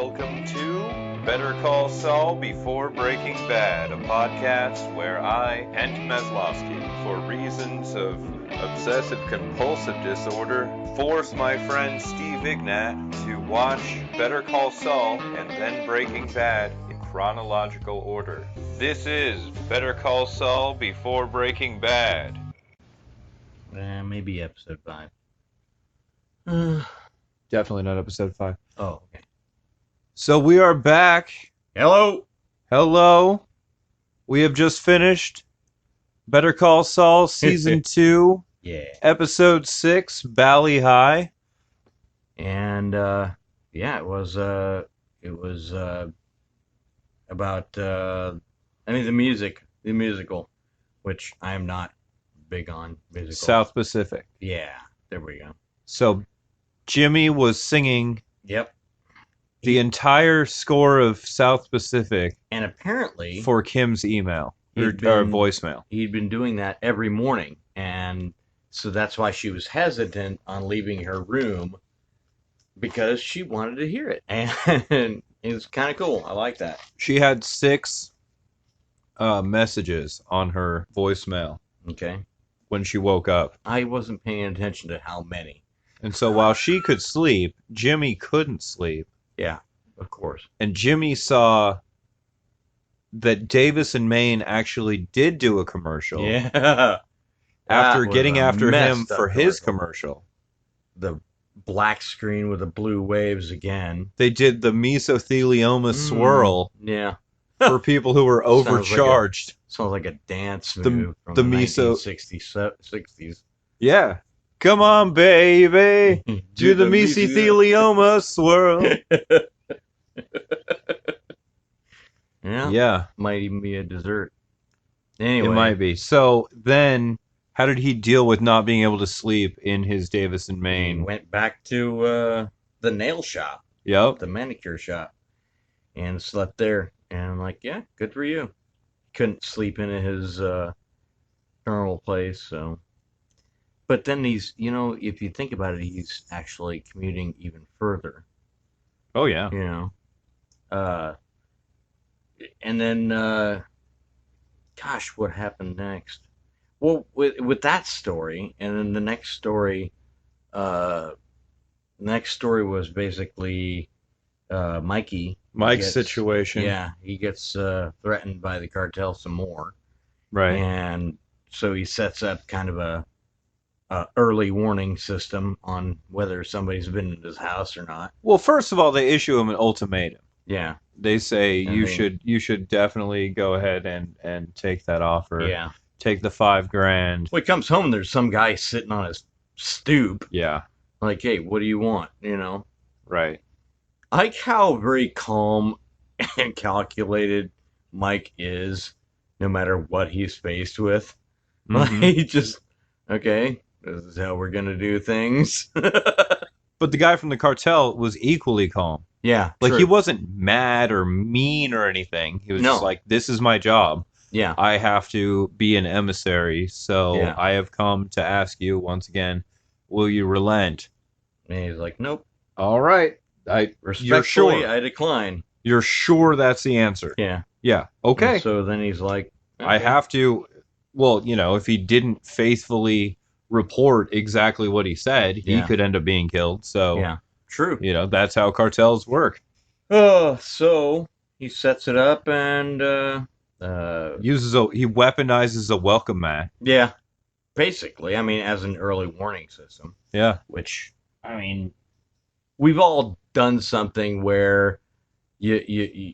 welcome to Better Call Saul Before Breaking Bad, a podcast where I, Kent Meslowski, for reasons of obsessive-compulsive disorder, force my friend Steve Ignat to watch Better Call Saul and then Breaking Bad in chronological order. This is Better Call Saul Before Breaking Bad. Maybe episode 5. Definitely not episode 5. Oh, okay. So we are back. Hello! Hello. We have just finished Better Call Saul Season 2, Yeah. Episode 6, Bali High. And, it was about, the musical, which I am not big on musicals. South Pacific. Yeah, there we go. So Jimmy was singing Yep. the entire score of South Pacific And apparently, for Kim's email, or voicemail. he'd been doing that every morning, and so that's why she was hesitant on leaving her room, because she wanted to hear it, and it was kind of cool. I like that. She had 6 messages on her voicemail Okay. when she woke up. I wasn't paying attention to how many. And so while she could sleep, Jimmy couldn't sleep. Yeah, of course. And Jimmy saw that Davis and Maine actually did do a commercial Yeah. after That was getting a after him messed up for his commercial. The black screen with the blue waves again. They did the mesothelioma swirl Yeah. for people who were overcharged. Sounds like a dance The- move from the the meso- 1960s. Yeah. Come on, baby. Do the mesothelioma swirl. Yeah. Yeah, Might even be a dessert. Anyway. it might be. So then, how did he deal with not being able to sleep in his Davis and He Maine? went back to the nail shop, Yep. the manicure shop, and slept there. And I'm like, yeah, good for you. Couldn't sleep in his normal place, so. But then he's, if you think about it, he's actually commuting even further, Oh, yeah. And then, gosh, what happened next? Well, with that story, and then the next story was basically Mikey. Mike's situation. Yeah, he gets threatened by the cartel some more. Right. And so he sets up kind of a early warning system on whether somebody's been in his house or not. Well, first of all, they issue him an ultimatum. Yeah. They say And you should definitely go ahead and take that offer. Yeah. Take the $5,000. When he comes home, there's some guy sitting on his stoop. Yeah. Like, hey, what do you want? Right. I like how very calm and calculated Mike is, no matter what he's faced with. Mhm. Like, he just, okay, this is how we're gonna do things. But the guy from the cartel was equally calm. Yeah, Like, true. he wasn't mad or mean or anything. He was No. just like, this is my job. Yeah, I have to be an emissary. So Yeah. I have come to ask you once again, will you relent? and he's like, nope. All right. You're Respectfully, sure? I decline. You're sure that's the answer? Yeah. Yeah. Okay. And so then he's like, okay. I have to. Well, if he didn't faithfully report exactly what he said, he Yeah. could end up being killed. So, Yeah, true. that's how cartels work. So he sets it up and He weaponizes a welcome mat. yeah, basically. I mean, as an early warning system. Yeah. Which, I mean, we've all done something where you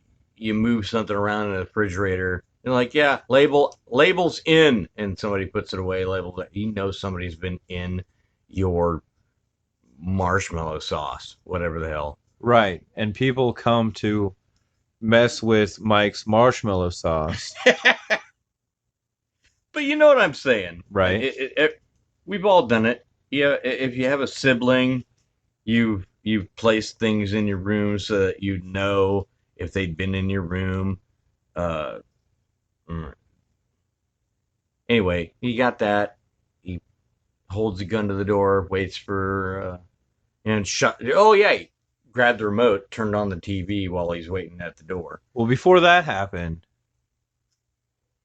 move something around in the refrigerator. And like, yeah, labels in, and somebody puts it away. Labels. You know, somebody's been in your marshmallow sauce, whatever the hell. Right. And people come to mess with Mike's marshmallow sauce. But you know what I'm saying, Right. We've all done it. Yeah, if you have a sibling, you've placed things in your room so that you know if they'd been in your room. Anyway, he got that. He holds the gun to the door, waits for and shut. Oh yeah, grabbed the remote, turned on the TV while he's waiting at the door. Well, before that happened,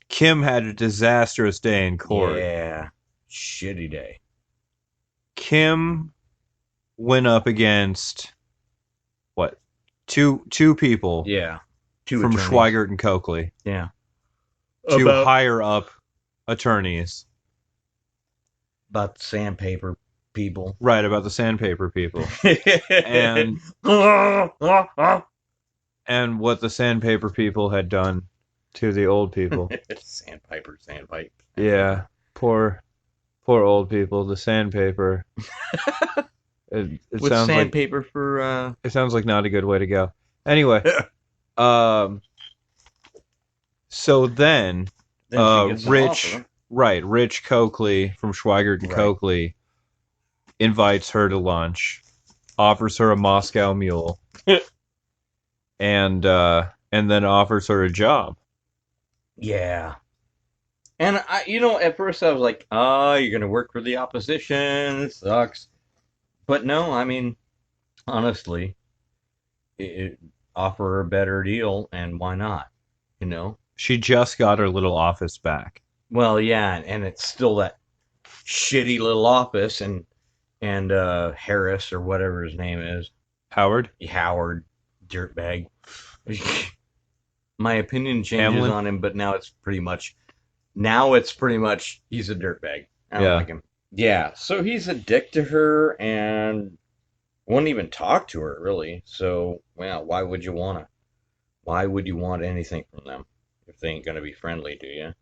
Kim had a disastrous day in court. Yeah. Shitty day. Kim went up against what? Two people Yeah. Two from attorneys. Schweigert and Coakley. Yeah. Two higher up attorneys. About the sandpaper people. Right, about the sandpaper people. and and what the sandpaper people had done to the old people. Sandpiper. Yeah. Poor old people, the sandpaper. It With sounds sandpaper for it sounds like not a good way to go. Anyway, so then she gets an offer. Rich Coakley from Schweigert and Coakley invites her to lunch, offers her a Moscow Mule, and then offers her a job. Yeah. And at first I was like, "Oh, you're gonna work for the opposition. It sucks." But no, I mean, honestly, offer her a better deal, and why not? She just got her little office back. Well, yeah, and it's still that shitty little office, and Harris or whatever his name is, Howard, dirtbag. My opinion changes Hamlin? on him, but now it's pretty much he's a dirtbag. I don't like him. Yeah, so he's a dick to her and won't even talk to her really. So, well, why would you want anything from them if they ain't gonna be friendly to you?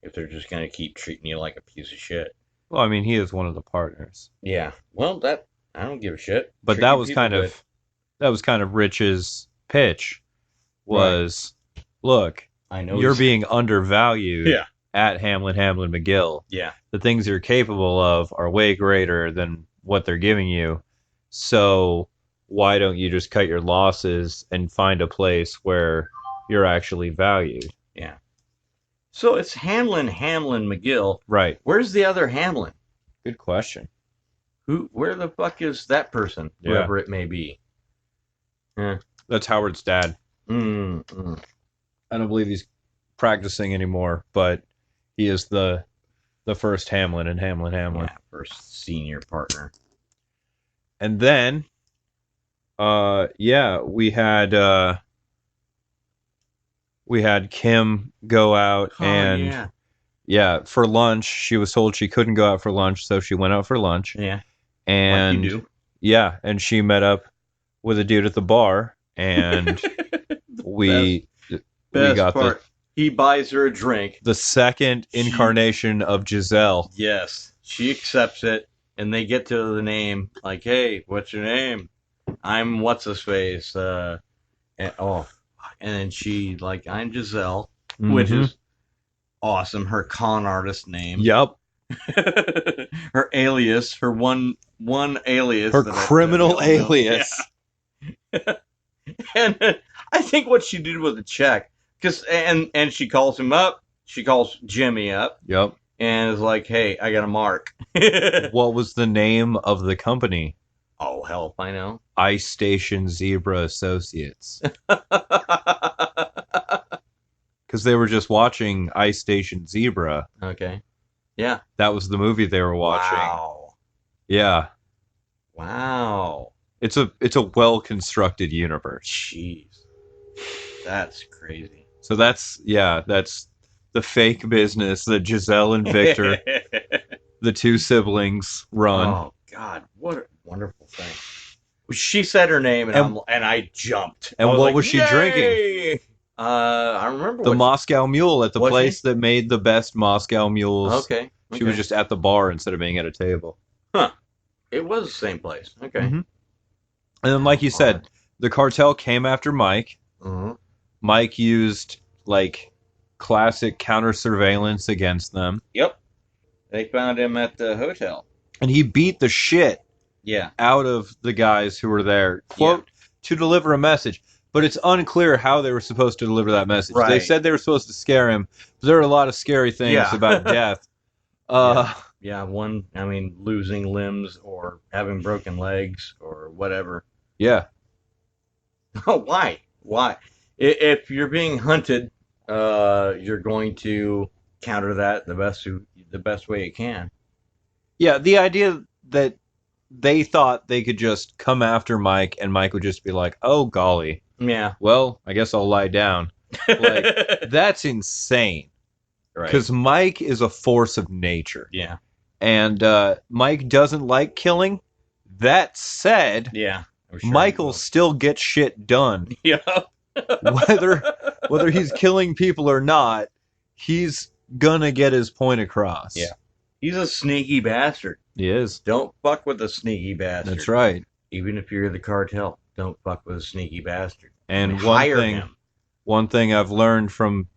If they're just gonna keep treating you like a piece of shit. Well, I mean, he is one of the partners. Yeah. Well, that I don't give a shit. But that was kind of Rich's pitch. Was look, I know you're being undervalued. Yeah. At Hamlin McGill. Yeah. The things you're capable of are way greater than what they're giving you. So why don't you just cut your losses and find a place where you're actually valued? Yeah. So it's Hamlin McGill. Right. Where's the other Hamlin? Good question. Where the fuck is that person? Yeah. Whoever it may be. Yeah. That's Howard's dad. I don't believe he's practicing anymore, but he is the first Hamlin in Hamlin. Yeah, first senior partner. And then, we had Kim go out for lunch. She was told she couldn't go out for lunch, so she went out for lunch. Yeah. And like you do. Yeah, and she met up with a dude at the bar, and we got part. He buys her a drink. The second incarnation of Giselle. Yes. She accepts it, and they get to the name, like, hey, what's your name? I'm what's-his-face. And then she, like, I'm Giselle, which is awesome. Her con artist name. Yep. Her alias, her one alias. Her criminal alias. Yeah. And I think what she did was a check. And she calls him up. She calls Jimmy up. Yep. And is like, hey, I got a mark. What was the name of the company? Oh, hell if I know. Ice Station Zebra Associates. Because they were just watching Ice Station Zebra. Okay. Yeah. That was the movie they were watching. Wow. Yeah. Wow. It's a well-constructed universe. Jeez. That's crazy. So that's the fake business that Giselle and Victor, the two siblings, run. Oh God, what a wonderful thing! She said her name, and I jumped. And what like, was she drinking? I remember the Moscow Mule at the place that made the best Moscow mules. Okay. She was just at the bar instead of being at a table. Huh. It was the same place. Okay. Mm-hmm. And then, like you said, the cartel came after Mike. Mm-hmm. Mike used like classic counter surveillance against them. Yep. They found him at the hotel. And he beat the shit out of the guys who were there, quote, to deliver a message. But it's unclear how they were supposed to deliver that message. Right. They said they were supposed to scare him, but there are a lot of scary things about death. Losing limbs or having broken legs or whatever. Yeah. Oh, why? Why? If you're being hunted, you're going to counter that the best way you can. Yeah, the idea that they thought they could just come after Mike and Mike would just be like, "Oh golly, Yeah. well, I guess I'll lie down." Like, that's insane. Right. Because Mike is a force of nature. Yeah. And Mike doesn't like killing. That said, Yeah. I'm sure Michael still gets shit done. Yeah. Whether he's killing people or not, he's gonna get his point across. Yeah. He's a sneaky bastard. He is. Don't fuck with a sneaky bastard. That's right. Even if you're the cartel, don't fuck with a sneaky bastard. And hire him. One thing I've learned from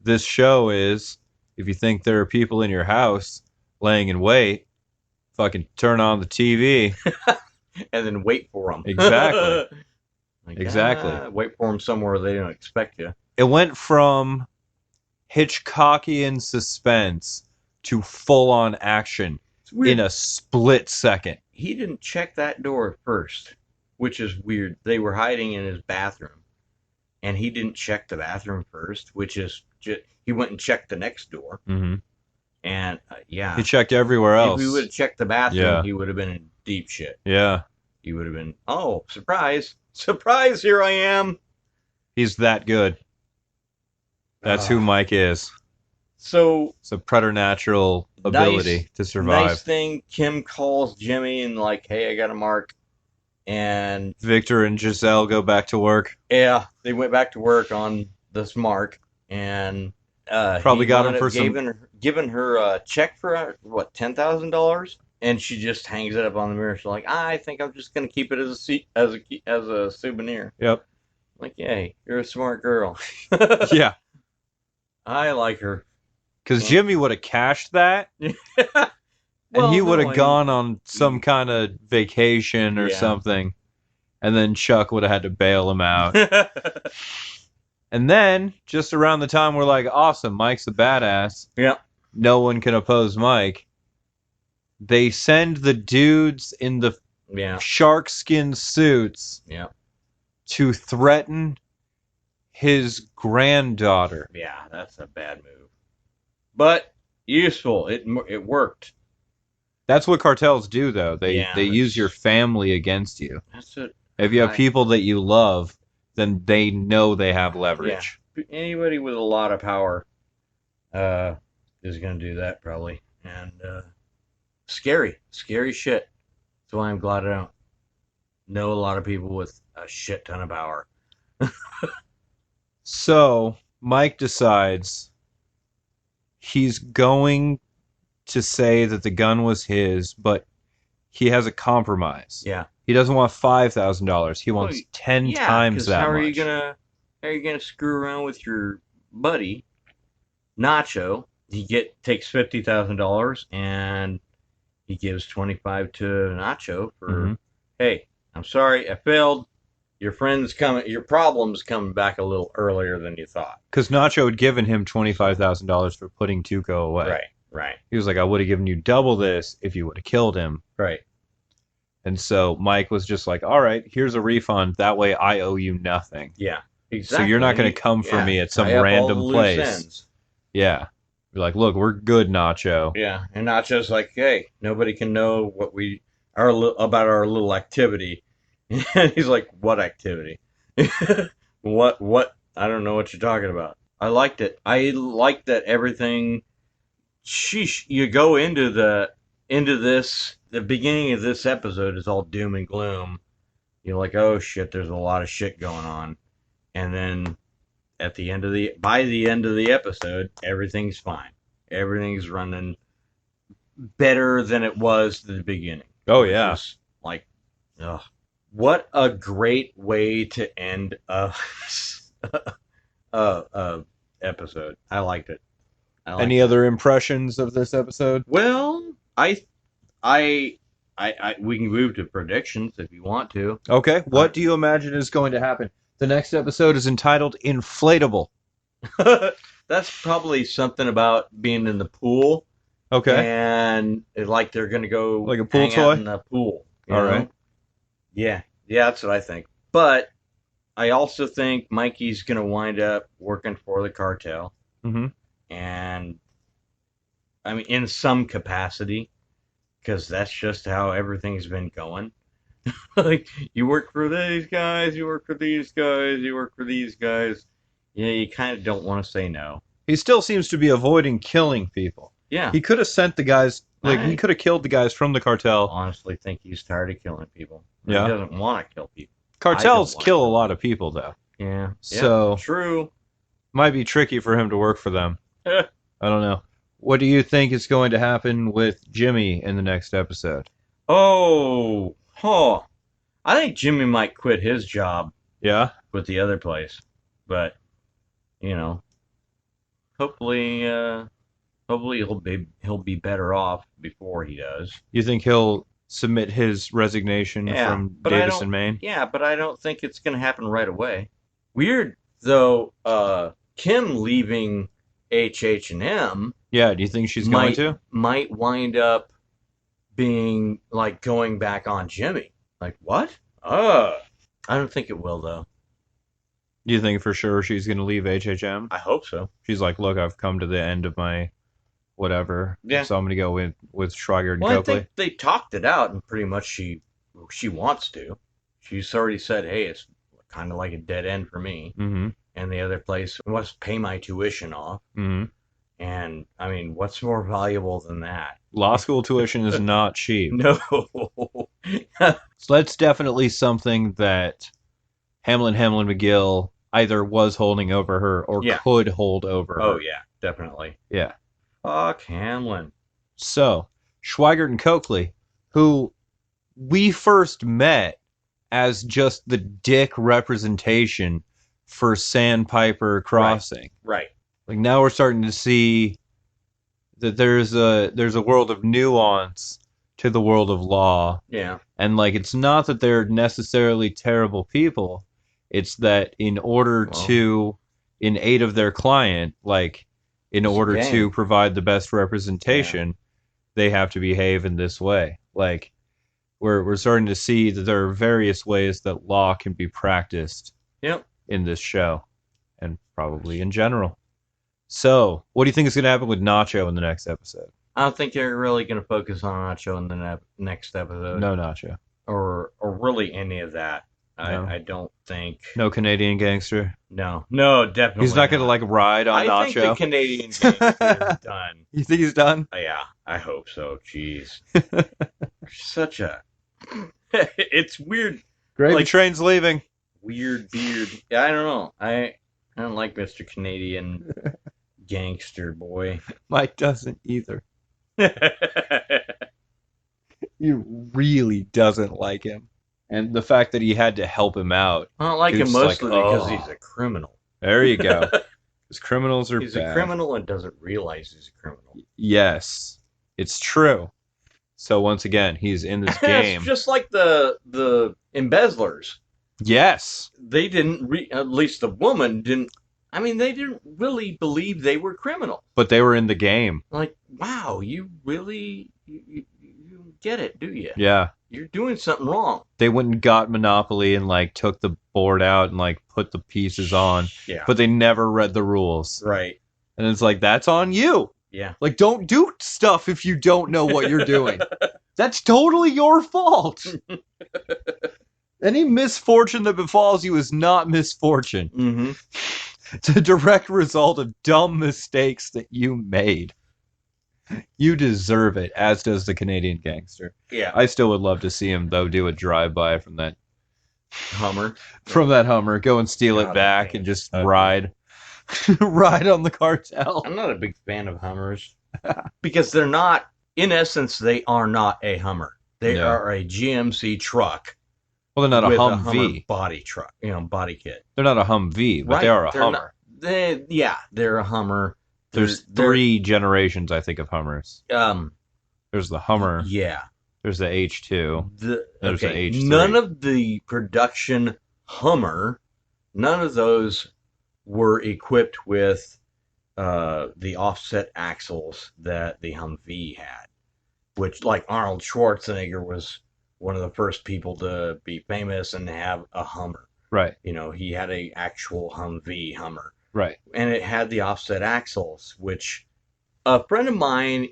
this show is if you think there are people in your house laying in wait, fucking turn on the TV. And then wait for them. Exactly. Exactly. Wait for them somewhere they don't expect you. It went from Hitchcockian suspense to full-on action in a split second. He didn't check that door first, which is weird. They were hiding in his bathroom, and he didn't check the bathroom first, which is just, he went and checked the next door. Mm-hmm. And yeah, he checked everywhere else. If he would have checked the bathroom, he would have been in deep shit. Yeah. He would have been, oh, surprise. Surprise, here I am. He's that good. That's who Mike is. So it's a preternatural ability to survive. Nice thing, Kim calls Jimmy and like, hey, I got a mark. And Victor and Giselle go back to work. Yeah, they went back to work on this mark, and probably got him for giving her a check for what, $10,000, and she just hangs it up on the mirror. She's like, I think I'm just gonna keep it as a souvenir. Yep. Like, yay, you're a smart girl. Yeah. I like her. Because Jimmy would have cashed that, and he would have gone on some kind of vacation or something, and then Chuck would have had to bail him out. And then, just around the time we're like, awesome, Mike's a badass. Yeah. No one can oppose Mike. They send the dudes in the shark skin suits to threaten his granddaughter. Yeah, that's a bad move. But useful. It worked. That's what cartels do, though. They use your family against you. That's it. If you have people that you love, then they know they have leverage. Yeah. Anybody with a lot of power is going to do that, probably. And scary shit. That's why I'm glad I don't know a lot of people with a shit ton of power. So, Mike decides he's going to say that the gun was his, but he has a compromise. Yeah. He doesn't want $5,000. He wants 10 times that much. How are you gonna screw around with your buddy, Nacho? He takes $50,000 and he gives 25 to Nacho for, hey, I'm sorry, I failed. Your problem's coming back a little earlier than you thought. Because Nacho had given him $25,000 for putting Tuco away. Right. He was like, I would have given you double this if you would have killed him. Right. And so Mike was just like, all right, here's a refund. That way I owe you nothing. Yeah, exactly. So you're not going to come for me at some random place. Yeah. You're like, look, we're good, Nacho. Yeah. And Nacho's like, hey, nobody can know what about our little activity. And he's like, what activity? What? I don't know what you're talking about. I liked it. I liked that everything. Sheesh, you go into this. The beginning of this episode is all doom and gloom. You're like, oh shit, there's a lot of shit going on, and then by the end of the episode, everything's fine. Everything's running better than it was at the beginning. Oh yeah, like, ugh. What a great way to end a episode. I liked it. Any other impressions of this episode? Well, we can move to predictions if you want to. Okay. What do you imagine is going to happen? The next episode is entitled Inflatable. That's probably something about being in the pool. Okay. And like they're going to go like a pool hang toy out in the pool. All right. Yeah, that's what I think. But I also think Mikey's going to wind up working for the cartel. Mm-hmm. And, I mean, in some capacity, because that's just how everything's been going. Like, you work for these guys, you work for these guys, you work for these guys. Yeah, you kind of don't want to say no. He still seems to be avoiding killing people. Yeah. He could have sent the guys, like, he I could have killed the guys from the cartel. honestly think he's tired of killing people. Yeah. He doesn't want to kill people. Cartels wanna kill a kill lot of people, though. Yeah. So, Yep, true. might be tricky for him to work for them. I don't know. What do you think is going to happen with Jimmy in the next episode? Oh, I think Jimmy might quit his job Yeah? with the other place, but you know, hopefully, he'll be better off before he does. You think he'll submit his resignation from Davison, Maine? Yeah, but I don't think it's gonna happen right away. Weird though. Kim leaving HH&M. Yeah, do you think she's going to? Might wind up being like going back on Jimmy. Like what? I don't think it will though. Do you think for sure she's going to leave HHM? I hope so. She's like, look, I've come to the end of my whatever. Yeah. So I'm going to go with Schweiger and Well, Coakley. I think they talked it out, and pretty much she wants to. She's already said, hey, it's kind of like a dead end for me. Mm-hmm. And the other place wants to pay my tuition off. Mm-hmm. And I mean, what's more valuable than that? Law school tuition is not cheap. No. So that's definitely something that Hamlin McGill either was holding over her or could hold over her. Oh, yeah, definitely. Yeah. Fuck Hamlin. So, Schweigert and Coakley, who we first met as just the dick representation for Sandpiper Crossing. Right. Like now we're starting to see that there's a world of nuance to the world of law. Yeah. And like it's not that they're necessarily terrible people. It's that in order to in aid of their client, like in order to provide the best representation, they have to behave in this way. Like we're starting to see that there are various ways that law can be practiced in this show and probably in general. So, what do you think is going to happen with Nacho in the next episode? I don't think they're really going to focus on Nacho in the next episode. No Nacho. Or really any of that. No. I don't think. No Canadian gangster? No, definitely He's not going to like ride on Nacho? I think the Canadian gangster is done. You think he's done? Yeah, I hope so. Jeez. Such a... It's weird. Gravy train's leaving. Weird beard. I don't know. I don't like Mr. Canadian gangster boy. Mike doesn't either. He really doesn't like him. And the fact that he had to help him out. I don't like him mostly because he's a criminal. There you go. Because criminals are He's bad. a criminal and doesn't realize he's a criminal. Yes, it's true. So once again, he's in this game. It's just like the embezzlers. Yes. They didn't, at least the woman didn't, I mean, they didn't really believe they were criminal. But they were in the game. Like, wow, you really, you get it, do you? Yeah. You're doing something wrong. They went and got Monopoly and like took the board out and like put the pieces on. Yeah. But they never read the rules. Right. And it's like, that's on you. Yeah. Like, don't do stuff if you don't know what you're doing. That's totally your fault. Any misfortune that befalls you is not misfortune. Mm-hmm. It's a direct result of dumb mistakes that you made. You deserve it, as does the Canadian gangster. Yeah. I still would love to see him, though, do a drive-by from that Hummer. Go and steal it back and just ride. Ride on the cartel. I'm not a big fan of Hummers. Because they're not, in essence, they are not a Hummer. They are a GMC truck. Well, they're not a Humvee. Hummer body truck, body kit. They're not a Humvee, but they are a Hummer. They're a Hummer. There's three generations, I think, of Hummers. There's the Hummer. Yeah. There's the H2. There's the H3. None of the production Hummer, none of those were equipped with the offset axles that the Humvee had. Which, like Arnold Schwarzenegger was one of the first people to be famous and have a Hummer. Right. You know, he had a actual Hummer, Right. and it had the offset axles, which a friend of mine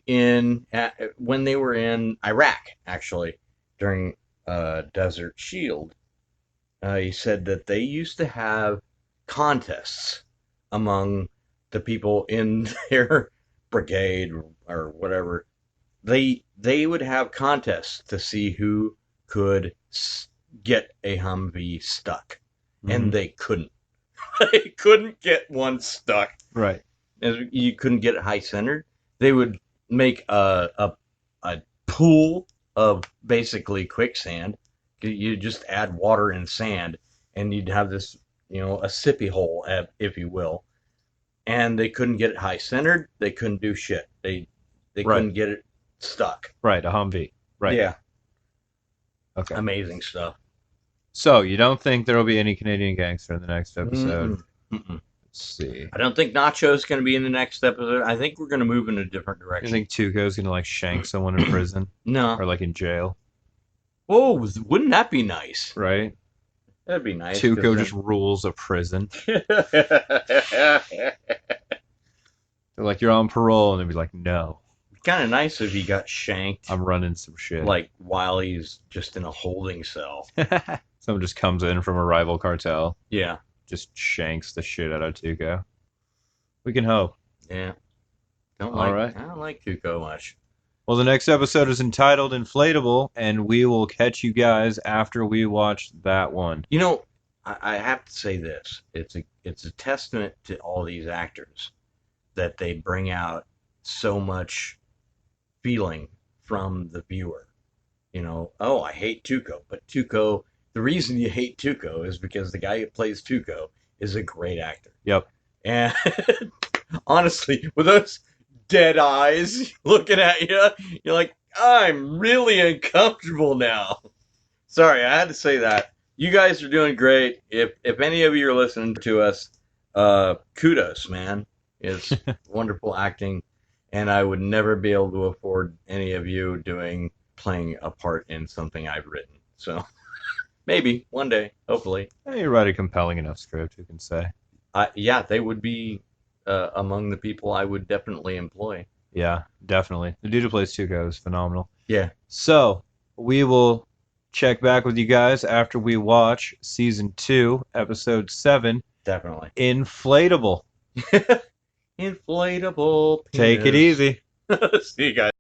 when they were in Iraq, actually, during Desert Shield, he said that they used to have contests among the people in their brigade or whatever. They would have contests to see who could get a Humvee stuck, and they couldn't. They couldn't get one stuck. Right. You couldn't get it high centered. They would make a pool of basically quicksand. You just add water and sand, and you'd have this, a sippy hole, if you will. And they couldn't get it high centered. They couldn't do shit. They Right. couldn't get it stuck. Right. A Humvee. Right. Yeah. Okay. Amazing stuff. So you don't think there will be any Canadian gangster in the next episode? Mm-mm. Let's see. I don't think Nacho's going to be in the next episode. I think we're going to move in a different You direction. think Tuco's gonna like shank someone in prison No. or like in jail? Whoa, wouldn't that be nice? Right. That'd be nice. Tuco just rules a prison. then... They're like, you're on parole, and they'd be like, no, kind of nice if he got shanked, I'm running some shit. like while he's just in a holding cell. Someone just comes in from a rival cartel, Yeah, just shanks the shit out of Tuco. We can hope. yeah. All right. I don't like Tuco much. Well, the next episode is entitled Inflatable, and we will catch you guys after we watch that one. You know, I have to say this: it's a testament to all these actors that they bring out so much feeling from the viewer. Oh, I hate Tuco, but Tuco. The reason you hate Tuco is because the guy who plays Tuco is a great actor. Yep. And honestly, with those dead eyes looking at you, you're like, I'm really uncomfortable now. Sorry, I had to say that. You guys are doing great. If any of you are listening to us, kudos, man. It's wonderful acting, and I would never be able to afford any of you playing a part in something I've written. So maybe one day, hopefully. You write a compelling enough script, you can say. Yeah, they would be among the people I would definitely employ. Yeah, definitely. The dude who plays Tuco is phenomenal. Yeah. So, we will check back with you guys after we watch Season 2, Episode 7. Definitely. Inflatable. Inflatable penis. Take it easy. See you guys.